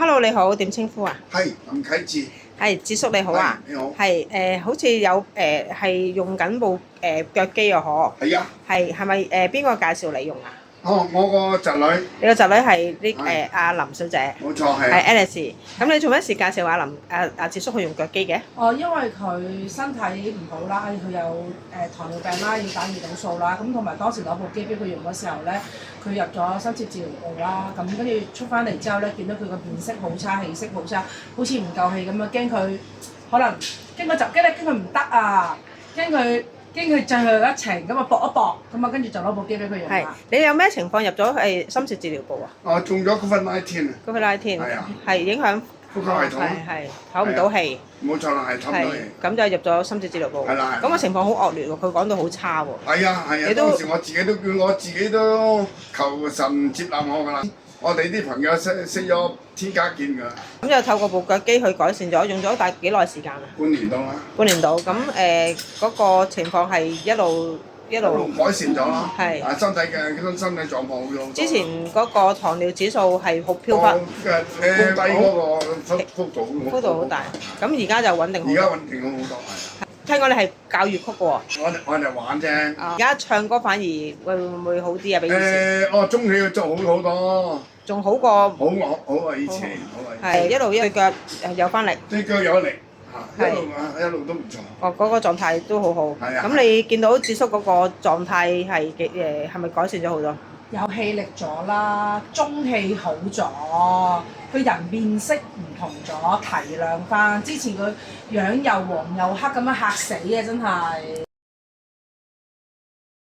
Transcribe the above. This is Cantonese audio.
Hello，你好，點稱呼啊？係林啟智，係智叔你好啊。你好。係好似有係用緊部腳機啊，嗬？係啊。係咪邊個介紹你用啊？哦，我個侄女。你個侄女係呢阿林小姐。冇錯，係。係 Alice。咁你做咩事介紹阿智叔去用腳機嘅？哦，因為佢身體唔好啦，佢有糖尿病啦，要打胰島素啦，咁同埋當時攞部機俾佢用嗰時候咧，佢入咗深切治療部啦，咁跟住出翻嚟之後咧，見到佢個面色好差，氣色好差，好似唔夠氣咁樣，驚佢可能驚佢驚佢唔得啊，驚佢最後一程咁啊搏一搏，咁啊跟住就攞部機俾佢用係啦。你有咩情況入咗深切治療部啊？我中咗 COVID-19 啊。COVID-19 係啊。係影響呼吸系統。係唞唔到氣。冇錯啦，係唞唔到氣。咁就入咗深切治療部。係啦。咁個情況好惡劣喎，佢講到好差喎。係啊係啊，當時我自己都求神接納我㗎啦。我哋啲朋友識咗天家見㗎。咁就透過部腳機去改善咗，用咗大幾耐時間啊？半年到啦。半年到，咁嗰個情況係一路改善咗啦。係。身體狀況好咗。之前嗰個糖尿指數係好飄忽。低嗰個幅度好大。咁而家就穩定好多。而家穩定好多係。聽講你係教粵曲嘅喎。我哋玩啫。而家唱歌反而會唔會好啲啊？比以前。中氣嘅做好多。仲好過。好啊！以前好啊。係一路對腳有翻力。對腳有力嚇，一路都唔錯。哦，嗰個狀態都好好。係啊。咁你見到智叔嗰個狀態係咪改善咗好多？有氣力咗啦，中氣好咗，佢人面色唔同咗，提亮翻。之前佢樣又黃又黑咁樣嚇死啊！真係。